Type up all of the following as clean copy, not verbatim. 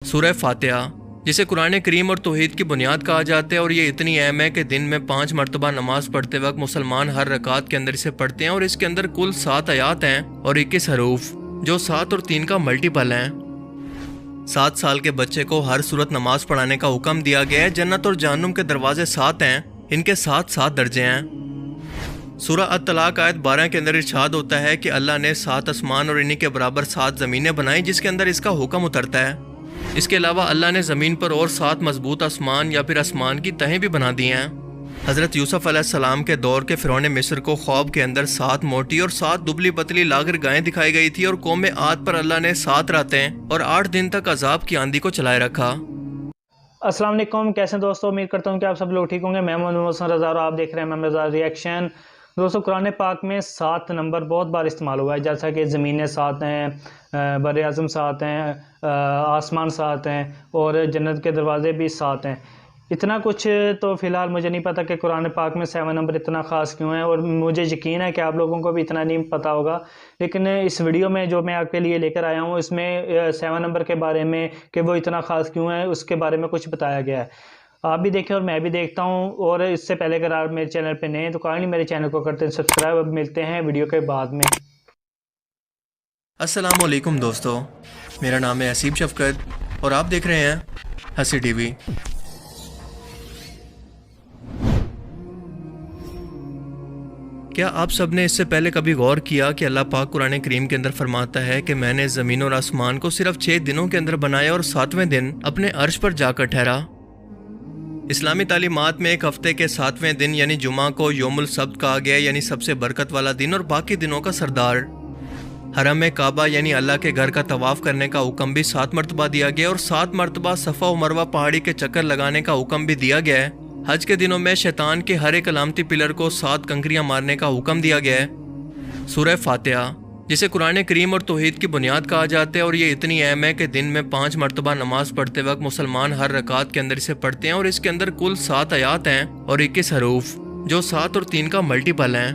سورہ فاتحہ، جسے قرآن کریم اور توحید کی بنیاد کہا جاتا ہے، اور یہ اتنی اہم ہے کہ دن میں 5 مرتبہ نماز پڑھتے وقت مسلمان ہر رکعت کے اندر اسے پڑھتے ہیں، اور اس کے اندر کل 7 آیات ہیں اور 21 حروف، جو 7 اور 3 کا ملٹیپل ہیں۔ 7 سال کے بچے کو ہر صورت نماز پڑھانے کا حکم دیا گیا ہے۔ جنت اور جہنم کے دروازے 7 ہیں، ان کے 7 درجے ہیں۔ سورہ الطلاق آیت 12 کے اندر ارشاد ہوتا ہے کہ اللہ نے 7 آسمان اور انہی کے برابر 7 زمینیں بنائیں جس کے اندر اس کا حکم اترتا ہے۔ اس کے علاوہ اللہ نے زمین پر اور 7 مضبوط آسمان یا پھر آسمان کی تہیں بھی بنا دی ہیں۔ حضرت یوسف علیہ السلام کے دور کے فرعون مصر کو خواب کے اندر 7 موٹی اور 7 دبلی پتلی لاغر گائیں دکھائی گئی تھی، اور قوم عاد پر اللہ نے 7 راتیں اور 8 دن تک عذاب کی آندھی کو چلائے رکھا۔ السلام علیکم، کیسے ہیں دوستو؟ امید کرتا ہوں کہ آپ سب لوگ ٹھیک ہوں گے۔ میں محمد محسن رضا اور آپ دیکھ رہے ہیں محمد رضا ریئیکشن۔ دوستو، قرآن پاک میں 7 نمبر بہت بار استعمال ہوا ہے، جیسا کہ زمینیں 7 ہیں، بر اعظم 7 ہیں، آسمان 7 ہیں، اور جنت کے دروازے بھی 7 ہیں۔ اتنا کچھ تو فی الحال مجھے نہیں پتہ کہ قرآن پاک میں 7 نمبر اتنا خاص کیوں ہیں، اور مجھے یقین ہے کہ آپ لوگوں کو بھی اتنا نہیں پتہ ہوگا، لیکن اس ویڈیو میں جو میں آپ کے لیے لے کر آیا ہوں، اس میں 7 نمبر کے بارے میں کہ وہ اتنا خاص کیوں ہے اس کے بارے میں کچھ بتایا گیا ہے۔ آپ بھی دیکھیں اور میں بھی دیکھتا ہوں، اور اس سے پہلے اگر آپ میرے چینل پہ نئے ہیں تو کائنڈلی میرے چینل کو کرتے ہیں سبسکرائب۔ اب ملتے ہیں ویڈیو کے بعد میں۔ السلام علیکم دوستو، میرا نام ہے حسیب شفقت اور آپ دیکھ رہے ہیں ہنسی ٹی وی۔ کیا آپ سب نے اس سے پہلے کبھی غور کیا کہ اللہ پاک قرآن کریم کے اندر فرماتا ہے کہ میں نے زمین اور آسمان کو صرف 6 دنوں کے اندر بنایا اور 7ویں دن اپنے عرش پر جا کر ٹھہرا؟ اسلامی تعلیمات میں ایک ہفتے کے 7ویں دن یعنی جمعہ کو یوم السبت کہا گیا، یعنی سب سے برکت والا دن اور باقی دنوں کا سردار۔ حرم کعبہ یعنی اللہ کے گھر کا طواف کرنے کا حکم بھی 7 مرتبہ دیا گیا، اور 7 مرتبہ صفا و مروہ پہاڑی کے چکر لگانے کا حکم بھی دیا گیا ہے۔ حج کے دنوں میں شیطان کے ہر ایک علامتی پلر کو 7 کنکریاں مارنے کا حکم دیا گیا ہے۔ سورہ فاتحہ، جسے قرآن کریم اور توحید کی بنیاد کہا جاتا ہے، اور یہ اتنی اہم ہے کہ دن میں 5 مرتبہ نماز پڑھتے وقت مسلمان ہر رکعت کے اندر اسے پڑھتے ہیں، اور اس کے اندر کل 7 آیات ہیں اور 21 حروف، جو 7 اور 3 کا ملٹیپل ہیں۔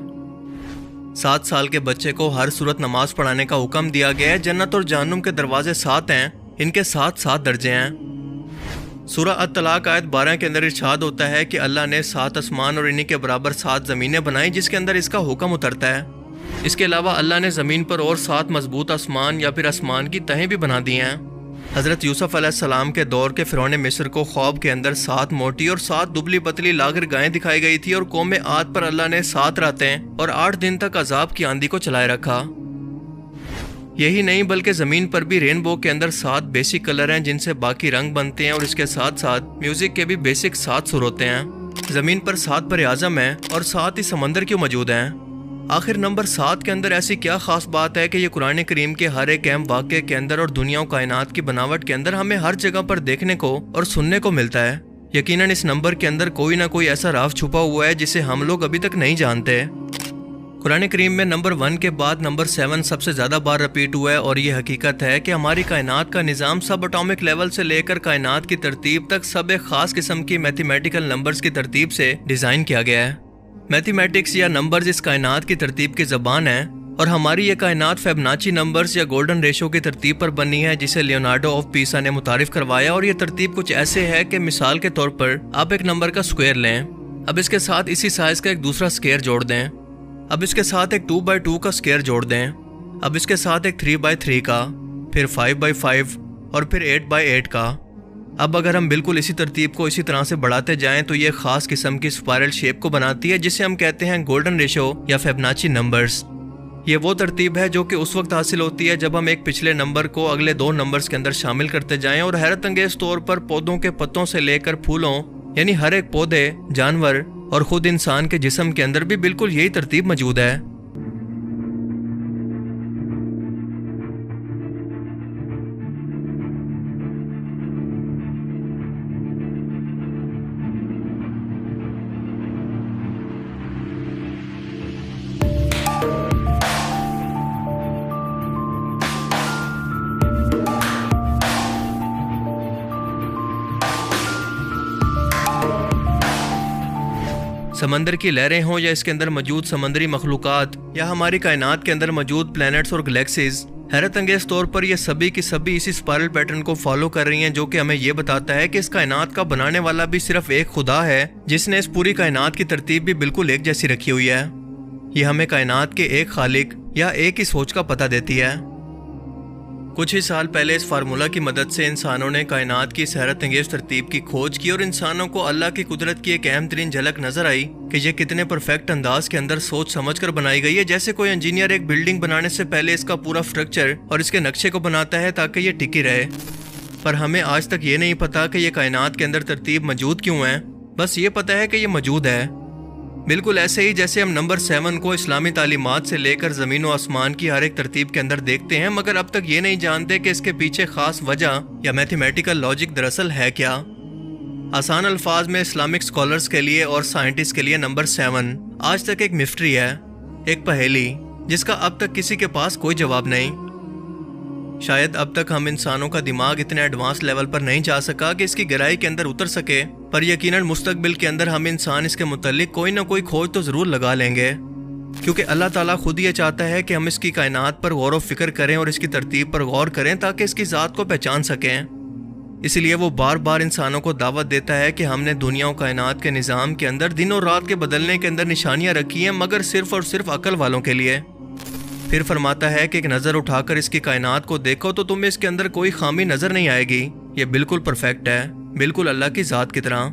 7 سال کے بچے کو ہر صورت نماز پڑھانے کا حکم دیا گیا ہے۔ جنت اور جہنم کے دروازے 7 ہیں، ان کے 7 درجے ہیں۔ سورہ الطلاق آیت 12 کے اندر ارشاد ہوتا ہے کہ اللہ نے 7 آسمان اور انہی کے برابر 7 زمینیں بنائیں جس کے اندر اس کا حکم اترتا ہے۔ اس کے علاوہ اللہ نے زمین پر اور 7 مضبوط آسمان یا پھر آسمان کی تہیں بھی بنا دی ہیں۔ حضرت یوسف علیہ السلام کے دور کے فرعون مصر کو خواب کے اندر 7 موٹی اور 7 دبلی پتلی لاغر گائیں دکھائی گئی تھی، اور قوم عاد پر اللہ نے 7 راتیں اور 8 دن تک عذاب کی آندھی کو چلائے رکھا۔ یہی نہیں بلکہ زمین پر بھی رینبو کے اندر 7 بیسک کلر ہیں جن سے باقی رنگ بنتے ہیں، اور اس کے ساتھ ساتھ میوزک کے بھی بیسک 7 سر ہوتے ہیں۔ زمین پر 7 بر اعظم ہیں اور 7 ہی سمندر کیوں موجود ہیں؟ آخر نمبر 7 کے اندر ایسی کیا خاص بات ہے کہ یہ قرآن کریم کے ہر ایک اہم واقعے کے اندر اور دنیا و کائنات کی بناوٹ کے اندر ہمیں ہر جگہ پر دیکھنے کو اور سننے کو ملتا ہے؟ یقیناً اس نمبر کے اندر کوئی نہ کوئی ایسا راز چھپا ہوا ہے جسے ہم لوگ ابھی تک نہیں جانتے۔ قرآن کریم میں نمبر 1 کے بعد نمبر 7 سب سے زیادہ بار رپیٹ ہوا ہے، اور یہ حقیقت ہے کہ ہماری کائنات کا نظام سب اٹامک لیول سے لے کر کائنات کی ترتیب تک سب ایک خاص قسم کی میتھمیٹیکل نمبرز کی ترتیب سے ڈیزائن کیا گیا ہے۔ میتھمیٹکس یا نمبرز اس کائنات کی ترتیب کی زبان ہے، اور ہماری یہ کائنات فیبناچی نمبرز یا گولڈن ریشو کی ترتیب پر بنی ہے، جسے لیونارڈو آف پیسا نے متعارف کروایا، اور یہ ترتیب کچھ ایسے ہے کہ مثال کے طور پر آپ ایک نمبر کا سکوئر لیں، اب اس کے ساتھ اسی سائز کا ایک دوسرا سکوئر جوڑ دیں، اب اس کے ساتھ ایک 2x2 کا سکوئر جوڑ دیں، اب اس کے ساتھ ایک 3x3 کا، پھر 5x5 اور پھر 8x8 کا۔ اب اگر ہم بالکل اسی ترتیب کو اسی طرح سے بڑھاتے جائیں تو یہ خاص قسم کی اسپائرل شیپ کو بناتی ہے، جسے ہم کہتے ہیں گولڈن ریشو یا فیبناچی نمبرز۔ یہ وہ ترتیب ہے جو کہ اس وقت حاصل ہوتی ہے جب ہم ایک پچھلے نمبر کو اگلے 2 نمبرز کے اندر شامل کرتے جائیں، اور حیرت انگیز طور پر پودوں کے پتوں سے لے کر پھولوں، یعنی ہر ایک پودے، جانور اور خود انسان کے جسم کے اندر بھی بالکل یہی ترتیب موجود ہے۔ سمندر کی لہریں ہوں یا اس کے اندر موجود سمندری مخلوقات، یا ہماری کائنات کے اندر موجود پلینٹس اور گلیکسیز، حیرت انگیز طور پر یہ سبھی کی سبھی اسی اسپائرل پیٹرن کو فالو کر رہی ہیں، جو کہ ہمیں یہ بتاتا ہے کہ اس کائنات کا بنانے والا بھی صرف ایک خدا ہے، جس نے اس پوری کائنات کی ترتیب بھی بالکل ایک جیسی رکھی ہوئی ہے۔ یہ ہمیں کائنات کے ایک خالق یا ایک ہی سوچ کا پتہ دیتی ہے۔ کچھ ہی سال پہلے اس فارمولہ کی مدد سے انسانوں نے کائنات کی اس حیرت انگیز ترتیب کی کھوج کی، اور انسانوں کو اللہ کی قدرت کی ایک اہم ترین جھلک نظر آئی کہ یہ کتنے پرفیکٹ انداز کے اندر سوچ سمجھ کر بنائی گئی ہے، جیسے کوئی انجینئر ایک بلڈنگ بنانے سے پہلے اس کا پورا سٹرکچر اور اس کے نقشے کو بناتا ہے تاکہ یہ ٹکی رہے۔ پر ہمیں آج تک یہ نہیں پتا کہ یہ کائنات کے اندر ترتیب موجود کیوں ہے، بس یہ پتا ہے کہ یہ موجود ہے۔ بالکل ایسے ہی جیسے ہم نمبر 7 کو اسلامی تعلیمات سے لے کر زمین و آسمان کی ہر ایک ترتیب کے اندر دیکھتے ہیں، مگر اب تک یہ نہیں جانتے کہ اس کے پیچھے خاص وجہ یا میتھمیٹیکل لاجک دراصل ہے کیا۔ آسان الفاظ میں اسلامک اسکالرز کے لیے اور سائنٹسٹ کے لیے نمبر 7 آج تک ایک مسٹری ہے، ایک پہیلی جس کا اب تک کسی کے پاس کوئی جواب نہیں۔ شاید اب تک ہم انسانوں کا دماغ اتنے ایڈوانس لیول پر نہیں جا سکا کہ اس کی گہرائی کے اندر اتر سکے، پر یقیناً مستقبل کے اندر ہم انسان اس کے متعلق کوئی نہ کوئی کھوج تو ضرور لگا لیں گے، کیونکہ اللہ تعالیٰ خود یہ چاہتا ہے کہ ہم اس کی کائنات پر غور و فکر کریں اور اس کی ترتیب پر غور کریں تاکہ اس کی ذات کو پہچان سکیں۔ اس لیے وہ بار بار انسانوں کو دعوت دیتا ہے کہ ہم نے دنیا و کائنات کے نظام کے اندر دن اور رات کے بدلنے کے اندر نشانیاں رکھی ہیں، مگر صرف اور صرف عقل والوں کے لیے۔ پھر فرماتا ہے کہ ایک نظر اٹھا کر اس کی کائنات کو دیکھو تو تمہیں اس کے اندر کوئی خامی نظر نہیں آئے گی، یہ بالکل پرفیکٹ ہے، بالکل اللہ کی ذات کی طرح۔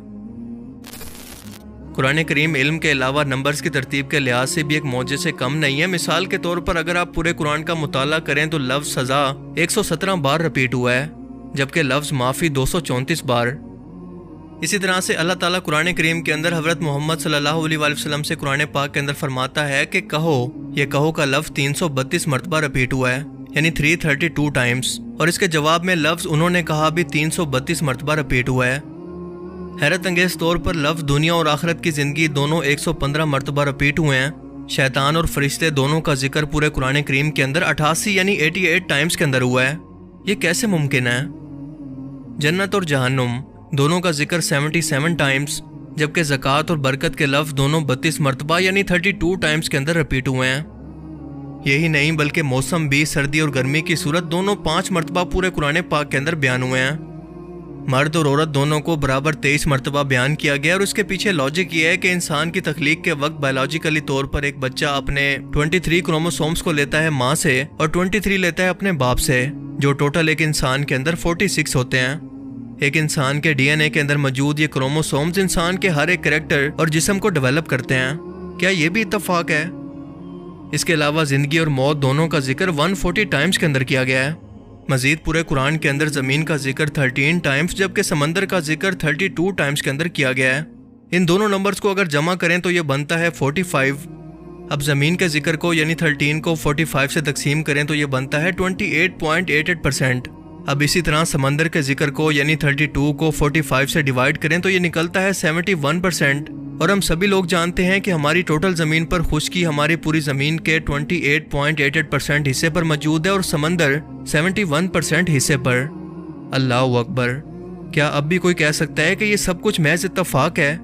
قرآن کریم علم کے علاوہ نمبرز کی ترتیب کے لحاظ سے بھی ایک معجزے سے کم نہیں ہے۔ مثال کے طور پر اگر آپ پورے قرآن کا مطالعہ کریں تو لفظ سزا 117 بار رپیٹ ہوا ہے، جبکہ لفظ معافی 234 بار۔ اسی طرح سے اللہ تعالیٰ قرآن کریم کے اندر حضرت محمد صلی اللہ علیہ وآلہ وسلم سے قرآن پاک کے اندر فرماتا ہے کہ کہو، یہ کہو کا لفظ 332 مرتبہ رپیٹ ہوا ہے، یعنی 332 ٹائمز، اور اس کے جواب میں لفظ انہوں نے کہا بھی 332 مرتبہ رپیٹ ہوا ہے۔ حیرت انگیز طور پر لفظ دنیا اور آخرت کی زندگی دونوں 115 مرتبہ رپیٹ ہوئے ہیں۔ شیطان اور فرشتے دونوں کا ذکر پورے قرآن کریم کے اندر 88 یعنی 88 ٹائمز کے اندر ہوا ہے۔ یہ کیسے ممکن ہے؟ جنت اور جہنم دونوں کا ذکر 77 ٹائمز، جبکہ زکوٰۃ اور برکت کے لفظ دونوں 32 مرتبہ یعنی 32 ٹائمز کے اندر رپیٹ ہوئے ہیں۔ یہی نہیں بلکہ موسم بھی، سردی اور گرمی کی صورت دونوں 5 مرتبہ پورے قرآن پاک کے اندر بیان ہوئے ہیں۔ مرد اور عورت دونوں کو برابر 23 مرتبہ بیان کیا گیا، اور اس کے پیچھے لاجک یہ ہے کہ انسان کی تخلیق کے وقت بایولوجیکلی طور پر ایک بچہ اپنے 23 کروموسومز کو لیتا ہے ماں سے اور 23 لیتا ہے اپنے باپ سے، جو ٹوٹل ایک انسان کے اندر 46 ہوتے ہیں۔ ایک انسان کے ڈی این اے کے اندر موجود یہ کروموسومز انسان کے ہر ایک کریکٹر اور جسم کو ڈیولپ کرتے ہیں۔ کیا یہ بھی اتفاق ہے؟ اس کے علاوہ زندگی اور موت دونوں کا ذکر 140 ٹائمز کے اندر کیا گیا ہے۔ مزید پورے قرآن کے اندر زمین کا ذکر 13 ٹائمز، جبکہ سمندر کا ذکر 32 ٹائمز کے اندر کیا گیا ہے۔ ان دونوں نمبرز کو اگر جمع کریں تو یہ بنتا ہے 45۔ اب زمین کے ذکر کو یعنی 13 کو 45 سے تقسیم کریں تو یہ بنتا ہے 28.88%۔ اب اسی طرح سمندر کے ذکر کو یعنی 32 کو 45 سے ڈیوائیڈ کریں تو یہ نکلتا ہے 71%۔ اور ہم سبھی لوگ جانتے ہیں کہ ہماری ٹوٹل زمین پر خشکی ہماری پوری زمین کے 28.88% حصے پر موجود ہے اور سمندر 71% حصے پر۔ اللہ اکبر! کیا اب بھی کوئی کہہ سکتا ہے کہ یہ سب کچھ محض اتفاق ہے؟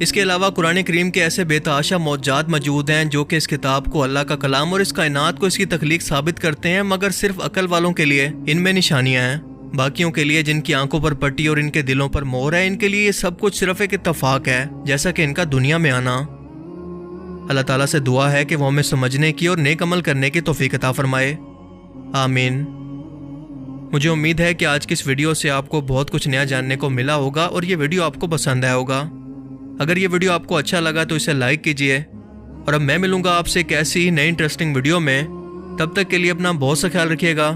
اس کے علاوہ قرآن کریم کے ایسے بے تحاشا معجزات موجود ہیں جو کہ اس کتاب کو اللہ کا کلام اور اس کائنات کو اس کی تخلیق ثابت کرتے ہیں، مگر صرف عقل والوں کے لیے ان میں نشانیاں ہیں۔ باقیوں کے لیے جن کی آنکھوں پر پٹی اور ان کے دلوں پر مہر ہے، ان کے لیے یہ سب کچھ صرف ایک اتفاق ہے، جیسا کہ ان کا دنیا میں آنا۔ اللہ تعالیٰ سے دعا ہے کہ وہ ہمیں سمجھنے کی اور نیک عمل کرنے کی توفیق عطا فرمائے، آمین۔ مجھے امید ہے کہ آج کی اس ویڈیو سے آپ کو بہت کچھ نیا جاننے کو ملا ہوگا اور یہ ویڈیو آپ کو پسند آیا ہوگا۔ اگر یہ ویڈیو آپ کو اچھا لگا تو اسے لائک کیجئے، اور اب میں ملوں گا آپ سے ایک ایسی ہی نئی انٹرسٹنگ ویڈیو میں۔ تب تک کے لیے اپنا بہت سا خیال رکھیے گا۔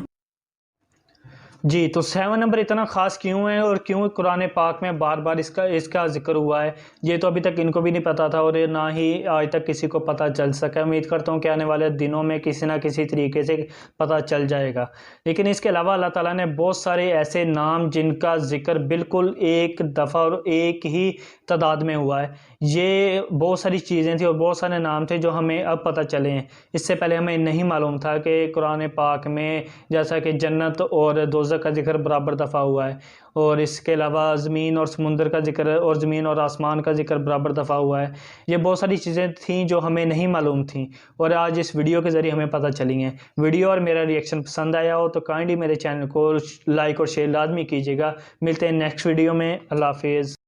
جی تو 7 نمبر اتنا خاص کیوں ہے اور کیوں قرآن پاک میں بار بار اس کا ذکر ہوا ہے، یہ تو ابھی تک ان کو بھی نہیں پتا تھا اور نہ ہی آج تک کسی کو پتہ چل سکا۔ امید کرتا ہوں کہ آنے والے دنوں میں کسی نہ کسی طریقے سے پتہ چل جائے گا۔ لیکن اس کے علاوہ اللہ تعالیٰ نے بہت سارے ایسے نام جن کا ذکر بالکل ایک دفعہ اور ایک ہی تعداد میں ہوا ہے۔ یہ بہت ساری چیزیں تھیں اور بہت سارے نام تھے جو ہمیں اب پتہ چلے ہیں۔ اس سے پہلے ہمیں نہیں معلوم تھا کہ قرآن پاک میں جیسا کہ جنت اور دوزخ روزہ کا ذکر برابر دفعہ ہوا ہے، اور اس کے علاوہ زمین اور سمندر کا ذکر اور زمین اور آسمان کا ذکر برابر دفعہ ہوا ہے۔ یہ بہت ساری چیزیں تھیں جو ہمیں نہیں معلوم تھیں، اور آج اس ویڈیو کے ذریعے ہمیں پتہ چلی ہیں۔ ویڈیو اور میرا ریئیکشن پسند آیا ہو تو کائنڈلی میرے چینل کو لائک اور شیئر لازمی کیجیے گا۔ ملتے ہیں نیکسٹ ویڈیو میں۔ اللہ حافظ۔